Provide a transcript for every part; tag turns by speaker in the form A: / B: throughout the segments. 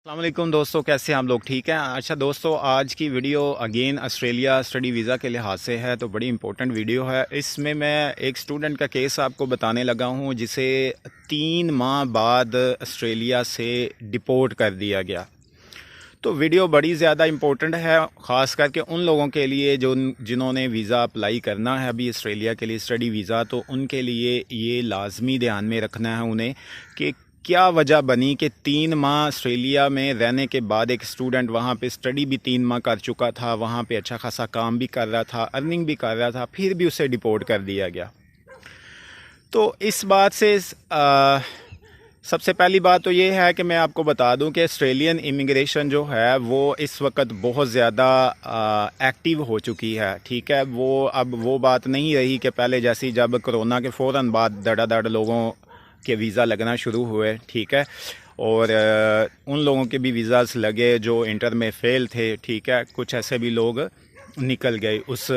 A: السلام علیکم دوستوں، کیسے ہیں آپ لوگ؟ ٹھیک ہیں؟ اچھا دوستوں، آج کی video again Australia study visa کے لحاظ سے ہے، تو بڑی امپورٹنٹ ویڈیو ہے۔ اس میں ایک اسٹوڈنٹ کا کیس آپ کو بتانے لگا ہوں جسے 3 ماہ بعد آسٹریلیا سے ڈپورٹ کر دیا گیا۔ تو ویڈیو بڑی زیادہ امپورٹنٹ ہے، خاص کر کے ان لوگوں کے لیے جنہوں نے ویزا اپلائی کرنا ہے ابھی آسٹریلیا کے لیے اسٹڈی ویزا، تو ان کے لیے یہ لازمی دھیان میں رکھنا ہے انہیں کہ کیا وجہ بنی کہ 3 ماہ آسٹریلیا میں رہنے کے بعد ایک اسٹوڈنٹ وہاں پہ اسٹڈی بھی 3 ماہ کر چکا تھا، وہاں پہ اچھا خاصا کام بھی کر رہا تھا، ارننگ بھی کر رہا تھا، پھر بھی اسے ڈپورٹ کر دیا گیا۔ تو اس بات سے سب سے پہلی بات تو یہ ہے کہ میں آپ کو بتا دوں کہ آسٹریلین امیگریشن جو ہے وہ اس وقت بہت زیادہ ایکٹیو ہو چکی ہے، ٹھیک ہے؟ اب وہ بات نہیں رہی کہ پہلے جیسی جب کرونا کے فوراً بعد دڑا دڑ لوگوں کے ویزا لگنا شروع ہوئے، ٹھیک ہے؟ اور ان لوگوں کے بھی ویزاز لگے جو انٹر میں فیل تھے، ٹھیک ہے؟ کچھ ایسے بھی لوگ نکل گئے اس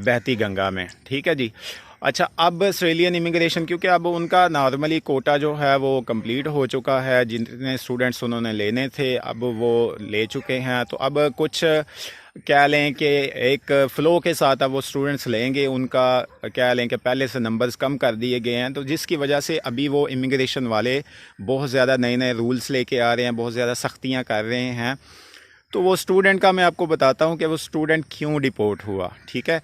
A: بہتی گنگا میں، ٹھیک ہے جی۔ اچھا، اب آسٹریلین امیگریشن کیونکہ اب ان کا نارملی کوٹا جو ہے وہ کمپلیٹ ہو چکا ہے، جتنے اسٹوڈنٹس انہوں نے لینے تھے اب وہ لے چکے ہیں، تو اب کچھ کہہ لیں کہ ایک فلو کے ساتھ اب وہ اسٹوڈنٹس لیں گے، ان کا کہہ لیں کہ پہلے سے نمبرز کم کر دیے گئے ہیں، تو جس کی وجہ سے ابھی وہ امیگریشن والے بہت زیادہ نئے نئے رولز لے کے آ رہے ہیں، بہت زیادہ سختیاں کر رہے ہیں۔ تو وہ اسٹوڈنٹ کا میں آپ کو بتاتا ہوں کہ وہ اسٹوڈنٹ کیوں ڈپورٹ ہوا، ٹھیک ہے؟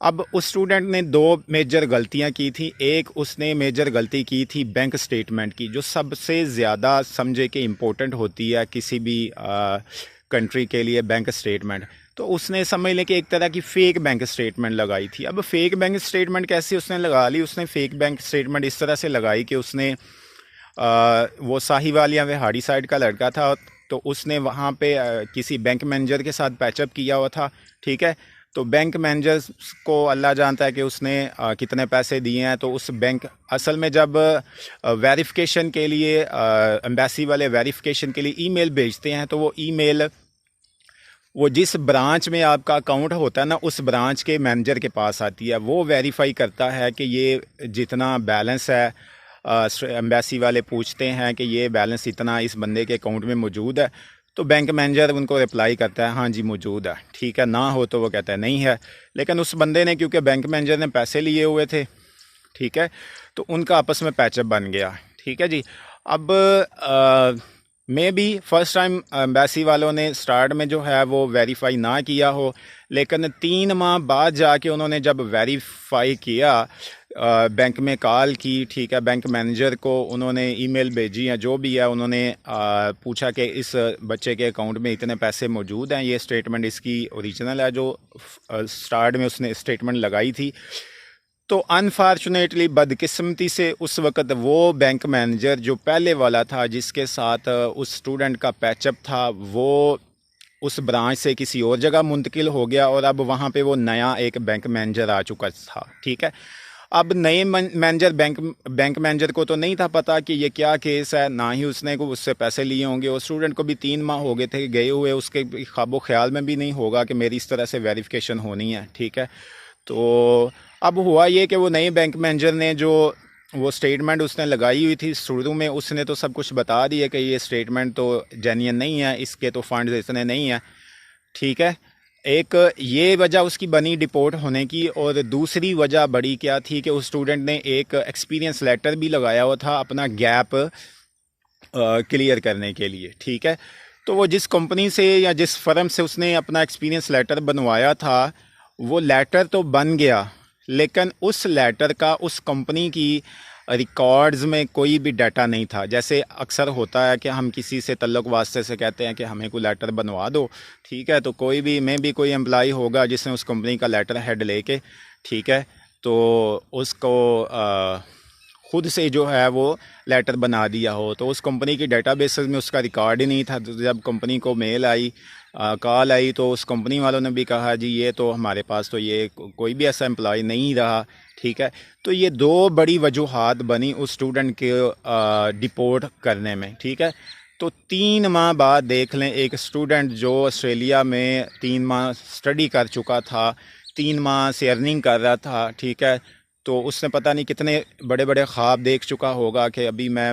A: اب اس اسٹوڈنٹ نے 2 میجر غلطیاں کی تھیں۔ ایک اس نے میجر غلطی کی تھی بینک سٹیٹمنٹ کی، جو سب سے زیادہ سمجھے کہ امپورٹنٹ ہوتی ہے کسی بھی کنٹری کے لیے، بینک سٹیٹمنٹ۔ تو اس نے سمجھ لیں کہ ایک طرح کی فیک بینک سٹیٹمنٹ لگائی تھی۔ اب فیک بینک سٹیٹمنٹ کیسے اس نے لگا لی؟ اس نے فیک بینک سٹیٹمنٹ اس طرح سے لگائی کہ اس نے وہ ساہیوال یا وہاڑی سائڈ کا لڑکا تھا، تو اس نے وہاں پہ کسی بینک مینیجر کے ساتھ پیچ اپ کیا ہوا تھا، ٹھیک ہے؟ تو بینک مینیجر کو اللہ جانتا ہے کہ اس نے کتنے پیسے دیے ہیں۔ تو اس بینک اصل میں جب ویریفیکیشن کے لیے ایمبیسی والے ویریفیکیشن کے لیے ای میل بھیجتے ہیں، تو وہ ای میل وہ جس برانچ میں آپ کا اکاؤنٹ ہوتا ہے نا، اس برانچ کے مینیجر کے پاس آتی ہے، وہ ویریفائی کرتا ہے کہ یہ جتنا بیلنس ہے، ایمبیسی والے پوچھتے ہیں کہ یہ بیلنس اتنا اس بندے کے اکاؤنٹ میں موجود ہے، تو بینک مینیجر ان کو رپلائی کرتا ہے ہاں جی موجود ہے، ٹھیک ہے؟ نہ ہو تو وہ کہتا ہے نہیں ہے۔ لیکن اس بندے نے، کیونکہ بینک مینیجر نے پیسے لیے ہوئے تھے، ٹھیک ہے، تو ان کا آپس میں پیچ اپ بن گیا، ٹھیک ہے جی۔ اب میں بھی فرسٹ ٹائم ایمبیسی والوں نے سٹارٹ میں جو ہے وہ ویریفائی نہ کیا ہو، لیکن 3 ماہ بعد جا کے انہوں نے جب ویریفائی کیا، بینک میں کال کی، ٹھیک ہے، بینک مینیجر کو انہوں نے ای میل بھیجی یا جو بھی ہے، انہوں نے پوچھا کہ اس بچے کے اکاؤنٹ میں اتنے پیسے موجود ہیں، یہ اسٹیٹمنٹ اس کی اوریجنل ہے جو سٹارٹ میں اس نے اسٹیٹمنٹ لگائی تھی۔ تو انفارچونیٹلی، بدقسمتی سے، اس وقت وہ بینک مینیجر جو پہلے والا تھا جس کے ساتھ اس اسٹوڈنٹ کا پیچ اپ تھا، وہ اس برانچ سے کسی اور جگہ منتقل ہو گیا، اور اب وہاں پہ وہ نیا ایک بینک مینیجر آ چکا تھا، ٹھیک ہے؟ اب نئے مینیجر بینک مینیجر کو تو نہیں تھا پتا کہ یہ کیا کیس ہے، نہ ہی اس نے اس سے پیسے لیے ہوں گے، اور اسٹوڈنٹ کو بھی 3 ماہ ہو گئے تھے گئے ہوئے، اس کے خواب و خیال میں بھی نہیں ہوگا کہ میری اس طرح سے ویریفیکیشن ہونی ہے، ٹھیک ہے؟ تو اب ہوا یہ کہ وہ نئے بینک مینیجر نے جو وہ سٹیٹمنٹ اس نے لگائی ہوئی تھی شروع میں، اس نے تو سب کچھ بتا دیا کہ یہ سٹیٹمنٹ تو جینین نہیں ہے، اس کے تو فنڈز اتنے نہیں ہیں، ٹھیک ہے؟ ایک یہ وجہ اس کی بنی ڈپورٹ ہونے کی، اور دوسری وجہ بڑی کیا تھی کہ اس اسٹوڈنٹ نے ایک ایکسپیرینس لیٹر بھی لگایا ہوا تھا اپنا گیپ کلیئر کرنے کے لیے، ٹھیک ہے؟ تو وہ جس کمپنی سے یا جس فرم سے اس نے اپنا ایکسپیرینس لیٹر بنوایا تھا، وہ لیٹر تو بن گیا، لیکن اس لیٹر کا اس کمپنی کی ریکارڈز میں کوئی بھی ڈیٹا نہیں تھا۔ جیسے اکثر ہوتا ہے کہ ہم کسی سے تعلق واسطے سے کہتے ہیں کہ ہمیں کوئی لیٹر بنوا دو، ٹھیک ہے؟ تو کوئی امپلائی ہوگا جس نے اس کمپنی کا لیٹر ہیڈ لے کے، ٹھیک ہے، تو اس کو خود سے جو ہے وہ لیٹر بنا دیا ہو، تو اس کمپنی کی ڈیٹا بیسز میں اس کا ریکارڈ ہی نہیں تھا۔ تو جب کمپنی کو میل آئی، کال آئی، تو اس کمپنی والوں نے بھی کہا جی یہ تو ہمارے پاس تو یہ کوئی بھی ایسا امپلائی نہیں رہا، ٹھیک ہے؟ تو یہ 2 بڑی وجوہات بنی اس اسٹوڈنٹ کے ڈپورٹ کرنے میں، ٹھیک ہے؟ تو 3 ماہ بعد دیکھ لیں، ایک اسٹوڈنٹ جو آسٹریلیا میں 3 ماہ اسٹڈی کر چکا تھا، 3 ماہ سے ارننگ کر رہا تھا، ٹھیک ہے؟ تو اس نے پتہ نہیں کتنے بڑے بڑے خواب دیکھ چکا ہوگا کہ ابھی میں